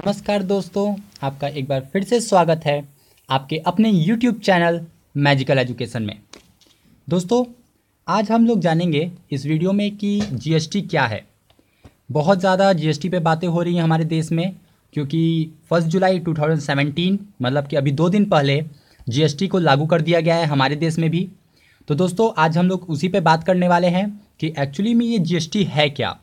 नमस्कार दोस्तों, आपका एक बार फिर से स्वागत है आपके अपने YouTube चैनल मैजिकल एजुकेशन में। दोस्तों, आज हम लोग जानेंगे इस वीडियो में कि जीएसटी क्या है। बहुत ज़्यादा जीएसटी पे बातें हो रही हैं हमारे देश में, क्योंकि 1 जुलाई 2017 मतलब कि अभी 2 दिन पहले जीएसटी को लागू कर दिया गया है हमारे देश में भी। तो दोस्तों, आज हम लोग उसी पे बात करने वाले हैं कि एक्चुअली में ये जीएसटी है क्या,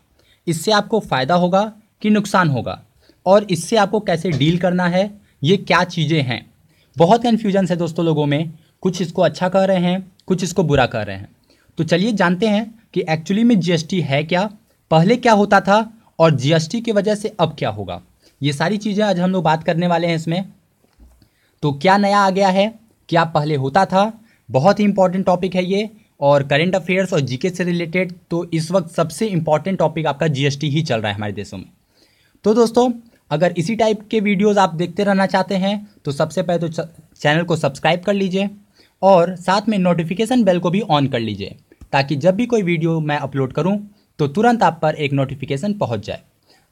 इससे आपको फ़ायदा होगा कि नुकसान होगा, और इससे आपको कैसे डील करना है, ये क्या चीज़ें हैं। बहुत कन्फ्यूजन है दोस्तों लोगों में, कुछ इसको अच्छा कह रहे हैं, कुछ इसको बुरा कह रहे हैं। तो चलिए जानते हैं कि एक्चुअली में जीएसटी है क्या, पहले क्या होता था और जीएसटी की वजह से अब क्या होगा। ये सारी चीज़ें आज हम लोग बात करने वाले हैं इसमें। तो क्या नया आ गया है, क्या पहले होता था, बहुत ही इंपॉर्टेंट टॉपिक है ये, और करंट अफेयर्स और जीके से रिलेटेड तो इस वक्त सबसे इंपॉर्टेंट टॉपिक आपका जीएसटी ही चल रहा है हमारे देशों में। तो दोस्तों, अगर इसी टाइप के वीडियोस आप देखते रहना चाहते हैं तो सबसे पहले तो चैनल को सब्सक्राइब कर लीजिए और साथ में नोटिफिकेशन बेल को भी ऑन कर लीजिए, ताकि जब भी कोई वीडियो मैं अपलोड करूं तो तुरंत आप पर एक नोटिफिकेशन पहुंच जाए।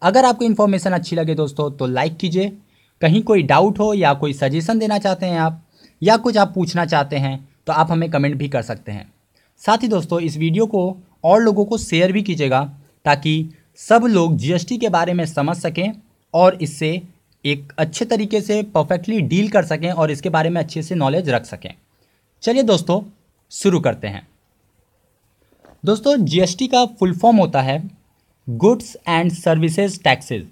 अगर आपको इन्फॉर्मेशन अच्छी लगे दोस्तों तो लाइक कीजिए। कहीं कोई डाउट हो या कोई सजेशन देना चाहते हैं आप, या कुछ आप पूछना चाहते हैं तो आप हमें कमेंट भी कर सकते हैं। साथ ही दोस्तों, इस वीडियो को और लोगों को शेयर भी कीजिएगा, ताकि सब लोग जीएसटी के बारे में समझ सकें और इससे एक अच्छे तरीके से परफेक्टली डील कर सकें और इसके बारे में अच्छे से नॉलेज रख सकें। चलिए दोस्तों, शुरू करते हैं। दोस्तों, जीएसटी का फुल फॉर्म होता है goods and services taxes.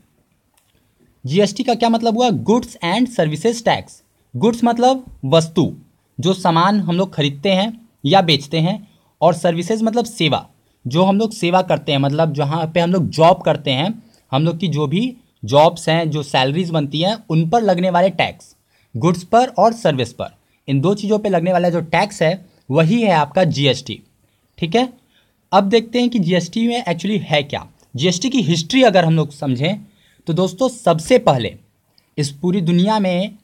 GST का क्या मतलब हुआ? Goods and services tax. Goods मतलब वस्तु, जो सामान हम लोग खरीदते हैं या बेचते हैं, और सर्विसेज मतलब सेवा, जो हम लोग सेवा करते हैं, मतलब जहाँ पे हम लोग जॉब करते हैं, हम लोग की जो भी जॉब्स हैं, जो सैलरीज बनती हैं, उन पर लगने वाले टैक्स, गुड्स पर और सर्विस पर, इन दो चीज़ों पे लगने वाला जो टैक्स है वही है आपका जीएसटी। ठीक है, अब देखते हैं कि जीएसटी में एक्चुअली है क्या। जीएसटी की हिस्ट्री अगर हम लोग समझें तो दोस्तों, सबसे पहले इस पूरी दुनिया में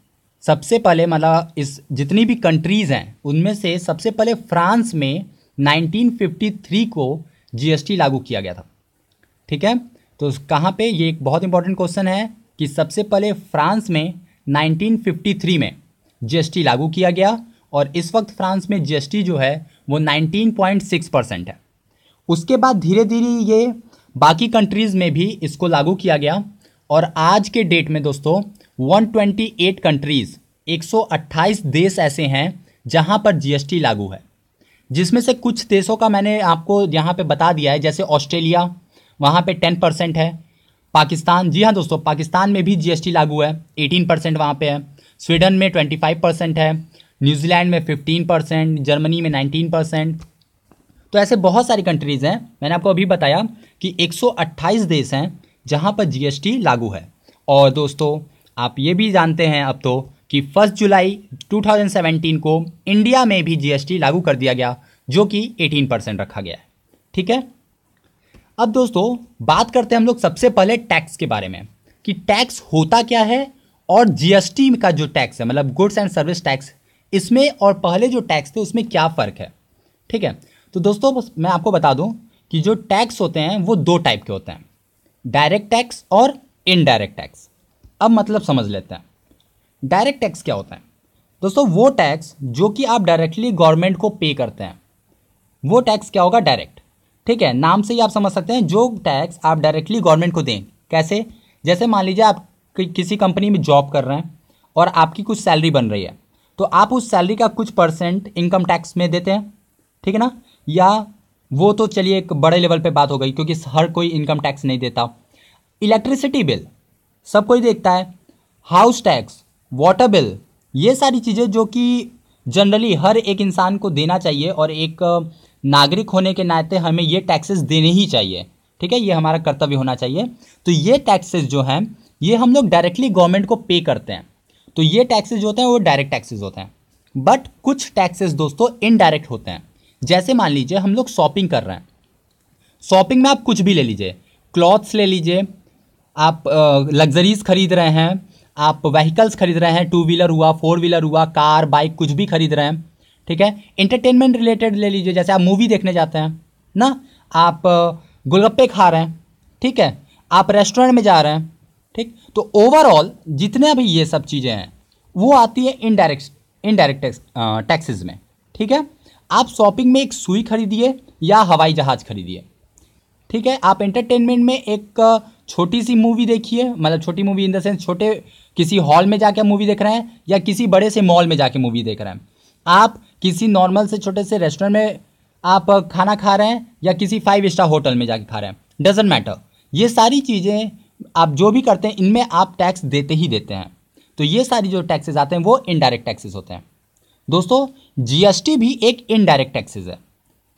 सबसे पहले मतलब इस जितनी भी कंट्रीज़ हैं उनमें से सबसे पहले फ्रांस में 1953 को जीएसटी लागू किया गया था। ठीक है, तो कहाँ पे, ये एक बहुत इंपॉर्टेंट क्वेश्चन है कि सबसे पहले फ्रांस में 1953 में जीएसटी लागू किया गया, और इस वक्त फ्रांस में जीएसटी जो है वो 19.6% है। उसके बाद धीरे धीरे ये बाकी कंट्रीज़ में भी इसको लागू किया गया, और आज के डेट में दोस्तों 128 कंट्रीज़, 128 देश ऐसे हैं जहाँ पर जीएसटी लागू है, जिसमें से कुछ देशों का मैंने आपको यहाँ पे बता दिया है। जैसे ऑस्ट्रेलिया, वहाँ पे 10% है। पाकिस्तान, जी हाँ दोस्तों, पाकिस्तान में भी जीएसटी लागू है, 18% वहाँ पे है। स्वीडन में 25% है, न्यूजीलैंड में 15%, जर्मनी में 19%। तो ऐसे बहुत सारी कंट्रीज़ हैं। मैंने आपको अभी बताया कि 128 देश हैं जहाँ पर जीएसटी लागू है। और दोस्तों, आप ये भी जानते हैं अब तो कि 1 जुलाई 2017 को इंडिया में भी जीएसटी लागू कर दिया गया, जो कि 18% रखा गया है। ठीक है, अब दोस्तों बात करते हैं हम लोग सबसे पहले टैक्स के बारे में, कि टैक्स होता क्या है, और जीएसटी का जो टैक्स है मतलब गुड्स एंड सर्विस टैक्स, इसमें और पहले जो टैक्स थे उसमें क्या फ़र्क है। ठीक है, तो दोस्तों मैं आपको बता दूं कि जो टैक्स होते हैं वो 2 टाइप के होते हैं, डायरेक्ट टैक्स और इनडायरेक्ट टैक्स। अब मतलब समझ लेते हैं। डायरेक्ट टैक्स क्या होता है दोस्तों? वो टैक्स जो कि आप डायरेक्टली गवर्नमेंट को पे करते हैं, वो टैक्स क्या होगा? डायरेक्ट। ठीक है, नाम से ही आप समझ सकते हैं, जो टैक्स आप डायरेक्टली गवर्नमेंट को दें। कैसे? जैसे मान लीजिए आप किसी कंपनी में जॉब कर रहे हैं और आपकी कुछ सैलरी बन रही है, तो आप उस सैलरी का कुछ % इनकम टैक्स में देते हैं। ठीक है ना? या वो तो चलिए एक बड़े लेवल पे बात हो गई, क्योंकि हर कोई इनकम टैक्स नहीं देता। इलेक्ट्रिसिटी बिल सब कोई देखता है, हाउस टैक्स, वाटर बिल, ये सारी चीज़ें जो कि जनरली हर एक इंसान को देना चाहिए, और एक नागरिक होने के नाते हमें ये टैक्सेस देने ही चाहिए। ठीक है, ये हमारा कर्तव्य होना चाहिए। तो ये टैक्सेस जो हैं ये हम लोग डायरेक्टली गवर्नमेंट को पे करते हैं। तो ये टैक्सेस जो होते हैं वो डायरेक्ट टैक्सेस होते हैं। बट कुछ टैक्सेस दोस्तों इनडायरेक्ट होते हैं। जैसे मान लीजिए हम लोग शॉपिंग कर रहे हैं, शॉपिंग में आप कुछ भी ले लीजिए, क्लॉथ्स ले लीजिए, आप लग्जरीज खरीद रहे हैं, आप व्हीकल्स खरीद रहे हैं, 2 व्हीलर हुआ, 4 व्हीलर हुआ, कार, बाइक, कुछ भी खरीद रहे हैं। ठीक है, एंटरटेनमेंट रिलेटेड ले लीजिए, जैसे आप मूवी देखने जाते हैं ना, आप गोलगप्पे खा रहे हैं, ठीक है, आप रेस्टोरेंट में जा रहे हैं, ठीक। तो ओवरऑल जितने भी ये सब चीज़ें हैं वो आती है इनडायरेक्ट टैक्सेस में, ठीक है। आप शॉपिंग में एक सुई खरीदिए या हवाई जहाज़ खरीदिए, ठीक है। आप एंटरटेनमेंट में एक छोटी सी मूवी देखिए, मतलब छोटी मूवी इन द सेंस छोटे किसी हॉल में जाके मूवी देख रहे हैं या किसी बड़े से मॉल में जाके मूवी देख रहे हैं, आप किसी नॉर्मल से छोटे से रेस्टोरेंट में आप खाना खा रहे हैं या किसी 5 स्टार होटल में जाके खा रहे हैं, डजेंट मैटर। ये सारी चीज़ें आप जो भी करते हैं इनमें आप टैक्स देते ही देते हैं। तो ये सारी जो टैक्सेस आते हैं वो इनडायरेक्ट टैक्सेस होते हैं। दोस्तों जीएसटी भी एक इनडायरेक्ट टैक्सेस है,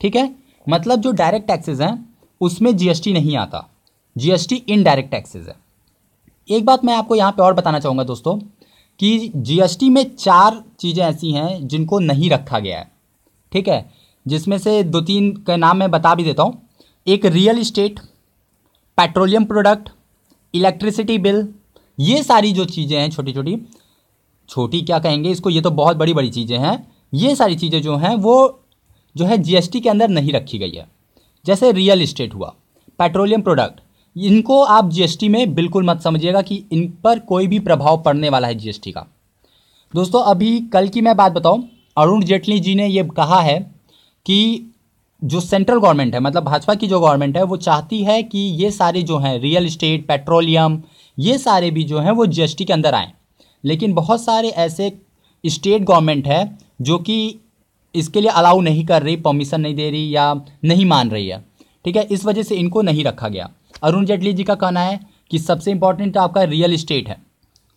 ठीक है। मतलब जो डायरेक्ट टैक्सेस हैं उसमें जीएसटी नहीं आता, जीएसटी इनडायरेक्ट टैक्सेस है। एक बात मैं आपको यहाँ पे और बताना चाहूँगा दोस्तों कि जीएसटी में 4 चीज़ें ऐसी हैं जिनको नहीं रखा गया है, ठीक है। जिसमें से 2-3 का नाम मैं बता भी देता हूँ। एक real estate, petroleum product, electricity bill, ये सारी जो चीज़ें हैं छोटी क्या कहेंगे इसको, ये तो बहुत बड़ी बड़ी चीज़ें हैं। ये सारी चीज़ें जो हैं वो जो है जीएसटी के अंदर नहीं रखी गई है। जैसे रियल इस्टेट हुआ, पेट्रोलियम प्रोडक्ट, इनको आप जीएसटी में बिल्कुल मत समझिएगा कि इन पर कोई भी प्रभाव पड़ने वाला है जीएसटी का। दोस्तों अभी कल की मैं बात बताऊं, अरुण जेटली जी ने ये कहा है कि जो सेंट्रल गवर्नमेंट है, मतलब भाजपा की जो गवर्नमेंट है, वो चाहती है कि ये सारे जो हैं रियल इस्टेट, पेट्रोलियम, ये सारे भी जो हैं वो जीएसटी के अंदर आएँ। लेकिन बहुत सारे ऐसे स्टेट गवर्नमेंट है जो कि इसके लिए अलाउ नहीं कर रही, परमिशन नहीं दे रही या नहीं मान रही है, ठीक है। इस वजह से इनको नहीं रखा गया। अरुण जेटली जी का कहना है कि सबसे इंपॉर्टेंट आपका रियल इस्टेट है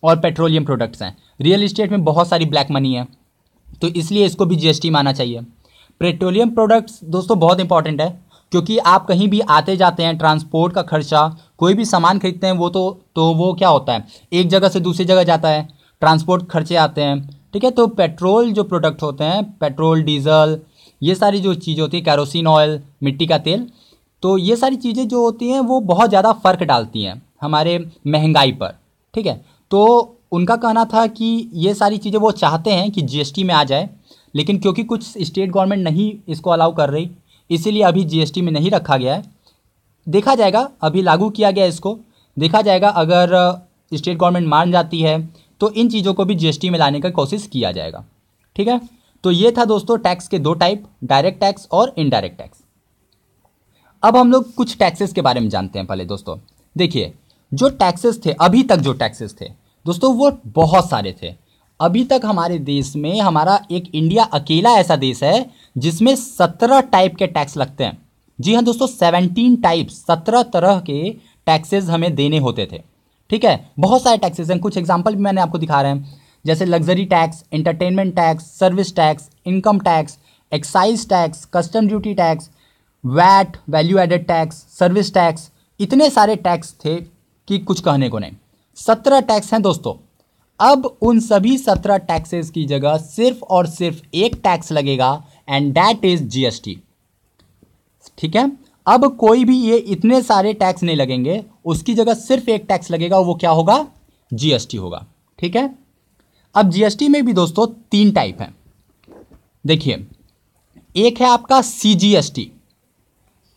और पेट्रोलियम प्रोडक्ट्स हैं। रियल इस्टेट में बहुत सारी ब्लैक मनी है, तो इसलिए इसको भी जीएसटी माना चाहिए। पेट्रोलियम प्रोडक्ट्स दोस्तों बहुत इंपॉर्टेंट है, क्योंकि आप कहीं भी आते जाते हैं, ट्रांसपोर्ट का खर्चा, कोई भी सामान खरीदते हैं वो तो वो क्या होता है, एक जगह से दूसरी जगह जाता है, ट्रांसपोर्ट खर्चे आते हैं, ठीक है। तो पेट्रोल जो प्रोडक्ट होते हैं, पेट्रोल, डीजल, ये सारी जो चीज़ें होती है, कैरोसिन ऑयल, मिट्टी का तेल, तो ये सारी चीज़ें जो होती हैं वो बहुत ज़्यादा फ़र्क डालती हैं हमारे महंगाई पर, ठीक है। तो उनका कहना था कि ये सारी चीज़ें वो चाहते हैं कि जीएसटी में आ जाए, लेकिन क्योंकि कुछ स्टेट गवर्नमेंट नहीं इसको अलाउ कर रही, इसीलिए अभी जीएसटी में नहीं रखा गया है। देखा जाएगा, अभी लागू किया गया इसको, देखा जाएगा अगर स्टेट गवर्नमेंट मान जाती है तो इन चीज़ों को भी जीएसटी में लाने का कोशिश किया जाएगा, ठीक है। तो ये था दोस्तों टैक्स के 2 टाइप, डायरेक्ट टैक्स और इनडायरेक्ट टैक्स। अब हम लोग कुछ टैक्सेस के बारे में जानते हैं। पहले दोस्तों देखिए, जो टैक्सेस थे अभी तक, जो टैक्सेस थे दोस्तों वो बहुत सारे थे। अभी तक हमारे देश में, हमारा एक इंडिया अकेला ऐसा देश है जिसमें 17 टाइप के टैक्स लगते हैं। जी हाँ दोस्तों, 17 टाइप्स, 17 तरह के टैक्सेस हमें देने होते थे, ठीक है। बहुत सारे टैक्सेस हैं, कुछ एग्जांपल भी मैंने आपको दिखा रहे हैं, जैसे luxury tax, entertainment tax, service tax, income tax, excise tax, custom duty tax, VAT, value added tax, service tax, इतने सारे टैक्स थे कि कुछ कहने को नहीं। 17 टैक्स हैं दोस्तों। अब उन सभी 17 टैक्सेस की जगह सिर्फ और सिर्फ एक टैक्स लगेगा, एंड दैट इज जीएसटी, ठीक है। अब कोई भी ये इतने सारे टैक्स नहीं लगेंगे, उसकी जगह सिर्फ एक टैक्स लगेगा, वो क्या होगा, जीएसटी होगा, ठीक है। अब जीएसटी में भी दोस्तों 3 टाइप हैं। देखिए, एक है आपका सीजीएसटी।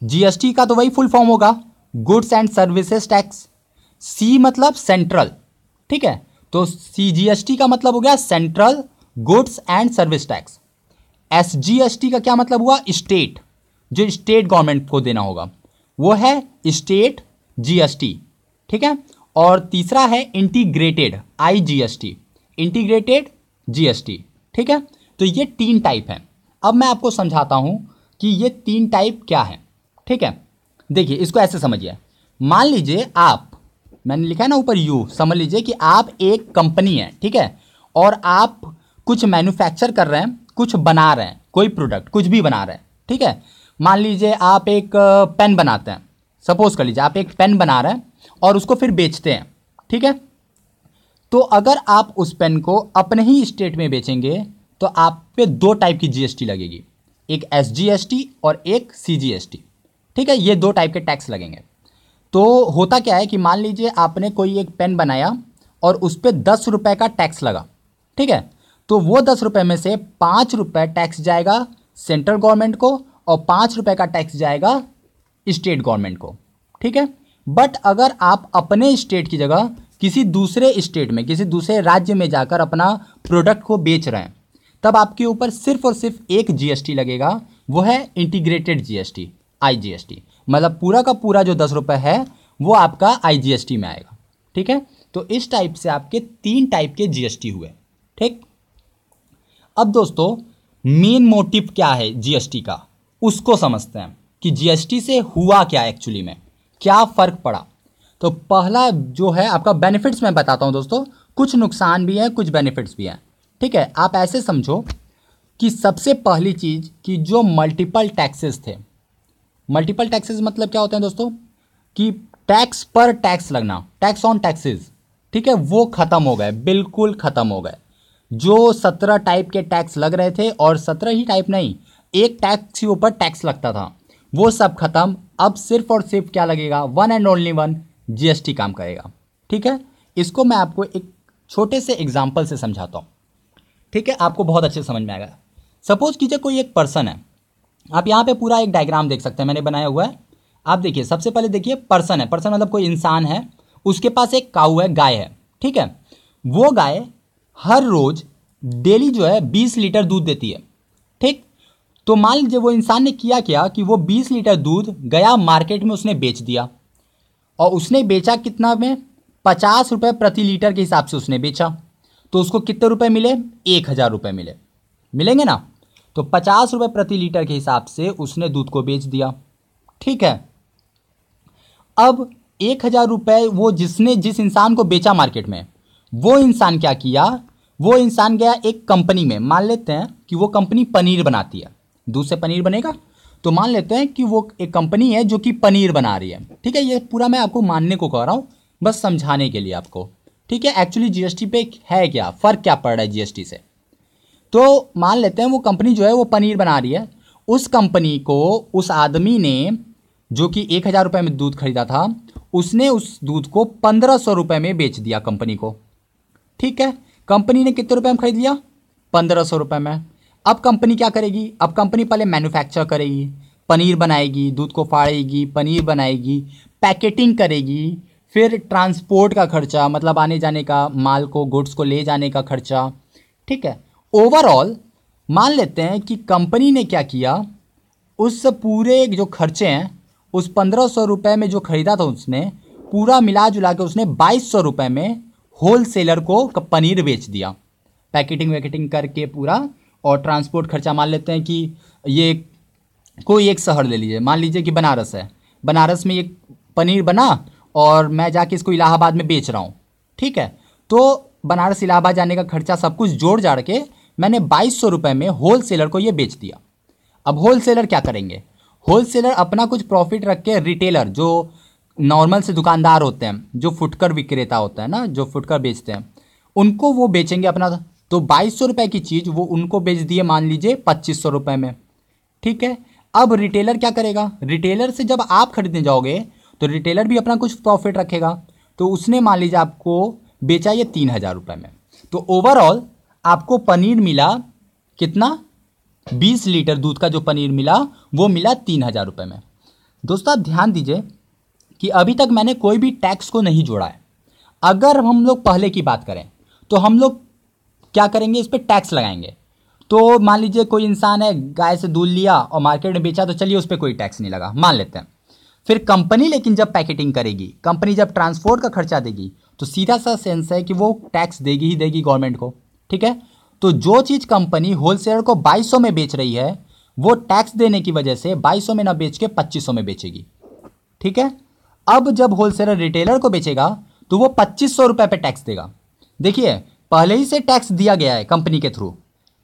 जीएसटी का तो वही फुल फॉर्म होगा, गुड्स एंड सर्विसेज टैक्स। सी मतलब सेंट्रल, ठीक है। तो सीजीएसटी का मतलब हो गया central goods and service tax. SGST का क्या मतलब हुआ, स्टेट, जो स्टेट गवर्नमेंट को देना होगा, वो है स्टेट जीएसटी, ठीक है। और तीसरा है इंटीग्रेटेड, आईजीएसटी, इंटीग्रेटेड जीएसटी, ठीक है। तो ये 3 टाइप हैं। अब मैं आपको समझाता हूं कि ये 3 टाइप क्या है, ठीक है। देखिए, इसको ऐसे समझिए, मान लीजिए आप, मैंने लिखा है ना ऊपर यू, समझ लीजिए कि आप एक कंपनी है, ठीक है, और आप कुछ मैन्युफैक्चर कर रहे हैं, कुछ बना रहे हैं, कोई प्रोडक्ट कुछ भी बना रहे हैं, ठीक है। मान लीजिए आप एक पेन बनाते हैं, सपोज कर लीजिए आप एक पेन बना रहे हैं और उसको फिर बेचते हैं, ठीक है। तो अगर आप उस पेन को अपने ही स्टेट में बेचेंगे तो आप पे 2 टाइप की जीएसटी लगेगी, एक एसजीएसटी और एक सीजीएसटी, ठीक है। ये 2 टाइप के टैक्स लगेंगे। तो होता क्या है कि मान लीजिए आपने कोई एक पेन बनाया और उस पर 10 रुपये का टैक्स लगा, ठीक है। तो वो 10 रुपये में से 5 रुपये टैक्स जाएगा सेंट्रल गवर्नमेंट को और 5 रुपये का टैक्स जाएगा स्टेट गवर्नमेंट को, ठीक है। बट अगर आप अपने स्टेट की जगह किसी दूसरे स्टेट में, किसी दूसरे राज्य में जाकर अपना प्रोडक्ट को बेच रहे हैं, तब आपके ऊपर सिर्फ और सिर्फ एक जीएसटी लगेगा, वो है इंटीग्रेटेड जीएसटी, आईजीएसटी। मतलब पूरा का पूरा जो 10 रुपये है वो आपका आईजीएसटी में आएगा। ठीक है, तो इस टाइप से आपके 3 टाइप के जीएसटी हुए। ठीक, अब दोस्तों मेन मोटिव क्या है जीएसटी का, उसको समझते हैं कि जीएसटी से हुआ क्या एक्चुअली में, क्या फ़र्क पड़ा। तो पहला जो है आपका बेनिफिट्स मैं बताता हूं दोस्तों, कुछ नुकसान भी है कुछ बेनिफिट्स भी हैं। ठीक है, आप ऐसे समझो कि सबसे पहली चीज़ कि जो मल्टीपल टैक्सेस थे, मल्टीपल टैक्सेस मतलब क्या होते हैं दोस्तों, कि टैक्स पर टैक्स लगना, टैक्स ऑन टैक्सेस, ठीक है, वो ख़त्म हो गए, बिल्कुल ख़त्म हो गए। जो 17 टाइप के टैक्स लग रहे थे, और 17 ही टाइप नहीं, एक टैक्स के ऊपर टैक्स लगता था, वो सब खत्म। अब सिर्फ और सिर्फ क्या लगेगा, one and only one GST काम करेगा। ठीक है, इसको मैं आपको एक छोटे से एग्जाम्पल से समझाता हूँ। ठीक है, आपको बहुत अच्छे समझ में आएगा। सपोज कीजिए कोई एक पर्सन है, आप यहाँ पे पूरा एक डायग्राम देख सकते हैं, मैंने बनाया हुआ है। आप देखिए, सबसे पहले देखिए पर्सन है, पर्सन मतलब कोई इंसान है, उसके पास एक काऊ है, गाय है। ठीक है, वो गाय हर रोज डेली जो है 20 लीटर दूध देती है। ठीक, तो मान लीजिए वो इंसान ने किया क्या कि वो 20 लीटर दूध गया मार्केट में, उसने बेच दिया, और उसने बेचा कितना में, 50 रुपये प्रति लीटर के हिसाब से उसने बेचा। तो उसको कितने रुपए मिले, 1000 रुपये मिले, मिलेंगे ना। तो 50 रुपये प्रति लीटर के हिसाब से उसने दूध को बेच दिया। ठीक है, अब 1000 रुपये वो जिस इंसान को बेचा मार्केट में, वो इंसान क्या किया, वो इंसान गया एक कंपनी में, मान लेते हैं कि वो कंपनी पनीर बनाती है, दूध से पनीर बनेगा, तो मान लेते हैं कि वो एक कंपनी है जो कि पनीर बना रही है। ठीक है, ये पूरा मैं आपको मानने को कह रहा हूँ, बस समझाने के लिए आपको। ठीक है, एक्चुअली जीएसटी पे है क्या, फ़र्क क्या पड़ रहा है जीएसटी से। तो मान लेते हैं वो कंपनी जो है वो पनीर बना रही है, उस कंपनी को उस आदमी ने जो कि 1000 रुपये में दूध खरीदा था, उसने उस दूध को 1500 रुपये में बेच दिया कंपनी को। ठीक है, कंपनी ने कितने रुपए में खरीद लिया, 1500 रुपये में। अब कंपनी क्या करेगी, अब कंपनी पहले मैन्युफैक्चर करेगी, पनीर बनाएगी, दूध को फाड़ेगी, पनीर बनाएगी, पैकेटिंग करेगी, फिर ट्रांसपोर्ट का खर्चा, मतलब आने जाने का, माल को, गुड्स को ले जाने का खर्चा। ठीक है, ओवरऑल मान लेते हैं कि कंपनी ने क्या किया, उस पूरे जो खर्चे हैं, उस 1500 रुपये में जो खरीदा था उसने, पूरा मिला जुला के उसने 2200 रुपये में होल सेलर को पनीर बेच दिया, पैकेटिंग वैकेटिंग करके पूरा। और ट्रांसपोर्ट खर्चा मान लेते हैं कि ये कोई एक शहर ले लीजिए, मान लीजिए कि बनारस है, बनारस में ये पनीर बना और मैं जाके इसको इलाहाबाद में बेच रहा हूँ। ठीक है, तो बनारस इलाहाबाद जाने का खर्चा सब कुछ जोड़ जाड़ के मैंने 2200 रुपये में होल सेलर को ये बेच दिया। अब होल सेलर क्या करेंगे, होल सेलर अपना कुछ प्रॉफिट रख के रिटेलर, जो नॉर्मल से दुकानदार होते हैं, जो फुटकर विक्रेता होता है ना, जो फुटकर बेचते हैं, उनको वो बेचेंगे अपना। तो 2200 रुपये की चीज़ वो उनको बेच दिए मान लीजिए 2500 रुपये में। ठीक है, अब रिटेलर क्या करेगा, रिटेलर से जब आप खरीदने जाओगे तो रिटेलर भी अपना कुछ प्रॉफिट रखेगा, तो उसने मान लीजिए आपको बेचा ये 3000 रुपये में। तो ओवरऑल आपको पनीर मिला कितना, 20 लीटर दूध का जो पनीर मिला वो मिला 3000 रुपये में। दोस्तों आप ध्यान दीजिए कि अभी तक मैंने कोई भी टैक्स को नहीं जोड़ा है। अगर हम लोग पहले की बात करें तो हम लोग क्या करेंगे, इस पर टैक्स लगाएंगे। तो मान लीजिए कोई इंसान है, गाय से दूध लिया और मार्केट में बेचा, तो चलिए उस पर कोई टैक्स नहीं लगा, मान लेते हैं। फिर कंपनी लेकिन जब पैकेटिंग करेगी, कंपनी जब ट्रांसपोर्ट का खर्चा देगी, तो सीधा सा सेंस है कि वो टैक्स देगी ही देगी गवर्नमेंट को। ठीक है, तो जो चीज़ कंपनी होलसेलर को 2200 में बेच रही है, वो टैक्स देने की वजह से 2200 में ना बेच के 2500 में बेचेगी। ठीक है, अब जब होलसेलर रिटेलर को बेचेगा तो वो 2500 रुपये पे टैक्स देगा। देखिए पहले ही से टैक्स दिया गया है कंपनी के थ्रू,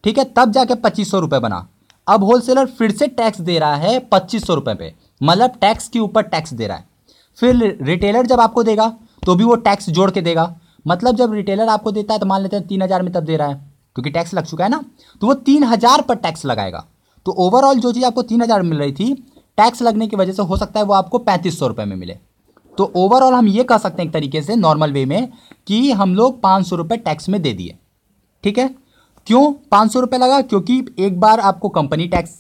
ठीक है, तब जाके 2500 रुपये बना। अब होलसेलर फिर से टैक्स दे रहा है 2500 रुपये पे, मतलब टैक्स के ऊपर टैक्स दे रहा है। फिर रिटेलर जब आपको देगा तो भी वो टैक्स जोड़ के देगा, मतलब जब रिटेलर आपको देता है तो मान लेते हैं 3000 में तब दे रहा है, क्योंकि टैक्स लग चुका है ना, तो वो 3000 पर टैक्स लगाएगा। तो ओवरऑल जो चीज़ आपको 3000 मिल रही थी, टैक्स लगने की वजह से हो सकता है वो आपको 3500 रुपये में मिले। तो ओवरऑल हम ये कह सकते हैं एक तरीके से नॉर्मल वे में कि हम लोग 500 रुपये टैक्स में दे दिए। ठीक है, क्यों 500 रुपये लगा, क्योंकि एक बार आपको कंपनी टैक्स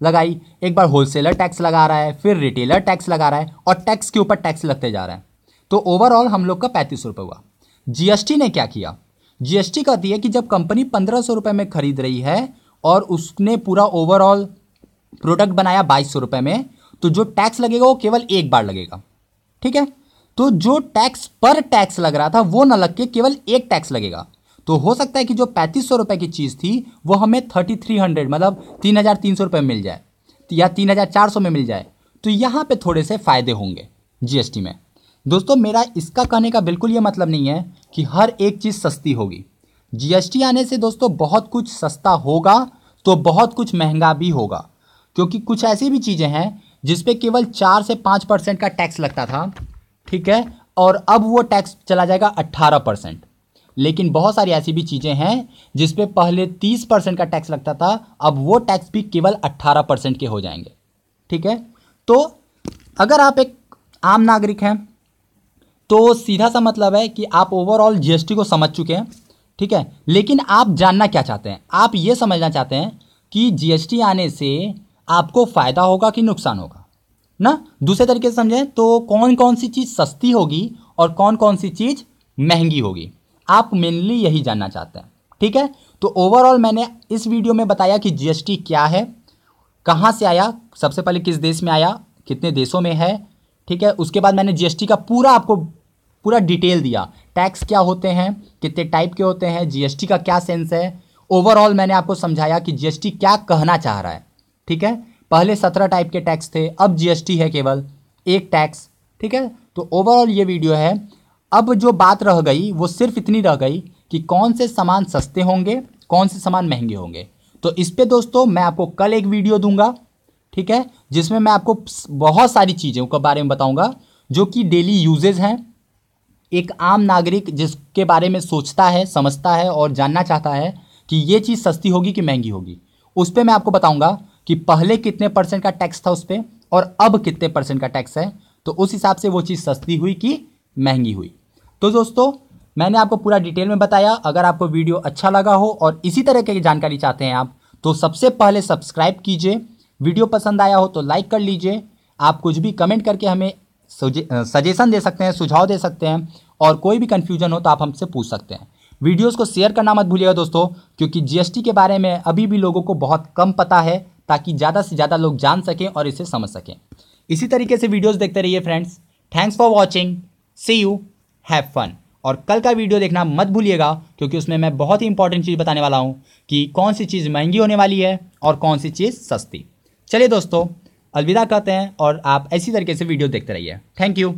लगाई, एक बार होलसेलर टैक्स लगा रहा है, फिर रिटेलर टैक्स लगा रहा है, और टैक्स के ऊपर टैक्स लगते जा रहा है। तो ओवरऑल हम लोग का 3500 रुपये हुआ। जीएसटी ने क्या किया, जीएसटी कहती है कि जब कंपनी 1500 रुपये में खरीद रही है और उसने पूरा ओवरऑल प्रोडक्ट बनाया 2200 रुपये में, तो जो टैक्स लगेगा वो केवल एक बार लगेगा। ठीक है, तो जो टैक्स पर टैक्स लग रहा था वो ना लग के केवल एक टैक्स लगेगा। तो हो सकता है कि जो 3500 रुपये की चीज़ थी वो हमें 3300 मतलब 3300 रुपये में मिल जाए या 3400 में मिल जाए। तो यहाँ पे थोड़े से फ़ायदे होंगे जीएसटी में। दोस्तों मेरा इसका कहने का बिल्कुल ये मतलब नहीं है कि हर एक चीज़ सस्ती होगी। जीएसटी आने से दोस्तों बहुत कुछ सस्ता होगा तो बहुत कुछ महंगा भी होगा, क्योंकि कुछ ऐसी भी चीज़ें हैं जिस पे केवल 4 से 5% का टैक्स लगता था, ठीक है, और अब वो टैक्स चला जाएगा 18%। लेकिन बहुत सारी ऐसी भी चीज़ें हैं जिस पे पहले 30% का टैक्स लगता था, अब वो टैक्स भी केवल 18% के हो जाएंगे। ठीक है, तो अगर आप एक आम नागरिक हैं तो सीधा सा मतलब है कि आप ओवरऑल जीएसटी को समझ चुके हैं। ठीक है, लेकिन आप जानना क्या चाहते हैं, आप ये समझना चाहते हैं कि जीएसटी आने से आपको फ़ायदा होगा कि नुकसान होगा ना। दूसरे तरीके से समझें तो कौन कौन सी चीज़ सस्ती होगी और कौन कौन सी चीज़ महंगी होगी, आप मेनली यही जानना चाहते हैं। ठीक है, तो ओवरऑल मैंने इस वीडियो में बताया कि जीएसटी क्या है, कहाँ से आया, सबसे पहले किस देश में आया, कितने देशों में है। ठीक है, उसके बाद मैंने जीएसटी का आपको पूरा डिटेल दिया, टैक्स क्या होते हैं, कितने टाइप के होते हैं, जीएसटी का क्या सेंस है। ओवरऑल मैंने आपको समझाया कि जीएसटी क्या कहना चाह रहा है। ठीक है, पहले 17 टाइप के टैक्स थे, अब जीएसटी है केवल एक टैक्स। ठीक है, तो ओवरऑल ये वीडियो है। अब जो बात रह गई वो सिर्फ इतनी रह गई कि कौन से सामान सस्ते होंगे, कौन से सामान महंगे होंगे। तो इस पे दोस्तों मैं आपको कल एक वीडियो दूंगा, ठीक है, जिसमें मैं आपको बहुत सारी चीज़ों के बारे में बताऊंगा जो कि डेली यूजेज हैं। एक आम नागरिक जिसके बारे में सोचता है, समझता है और जानना चाहता है कि ये चीज़ सस्ती होगी कि महंगी होगी, उस पर मैं आपको बताऊंगा कि पहले कितने % का टैक्स था उस पर और अब कितने % का टैक्स है, तो उस हिसाब से वो चीज़ सस्ती हुई कि महंगी हुई। तो दोस्तों मैंने आपको पूरा डिटेल में बताया। अगर आपको वीडियो अच्छा लगा हो और इसी तरह की जानकारी चाहते हैं आप, तो सबसे पहले सब्सक्राइब कीजिए, वीडियो पसंद आया हो तो लाइक कर लीजिए। आप कुछ भी कमेंट करके हमें सजेशन दे सकते हैं, सुझाव दे सकते हैं, और कोई भी कन्फ्यूजन हो तो आप हमसे पूछ सकते हैं। वीडियोस को शेयर करना मत भूलिएगा दोस्तों, क्योंकि जीएसटी के बारे में अभी भी लोगों को बहुत कम पता है, ताकि ज़्यादा से ज़्यादा लोग जान सकें और इसे समझ सकें। इसी तरीके से वीडियोस देखते रहिए friends. Thanks for watching, see you, have fun. और कल का वीडियो देखना मत भूलिएगा, क्योंकि उसमें मैं बहुत ही इंपॉर्टेंट चीज़ बताने वाला हूँ कि कौन सी चीज़ महंगी होने वाली है और कौन सी चीज़ सस्ती। चलिए दोस्तों, अलविदा कहते हैं और आप ऐसी तरीके से वीडियो देखते रहिए। Thank you.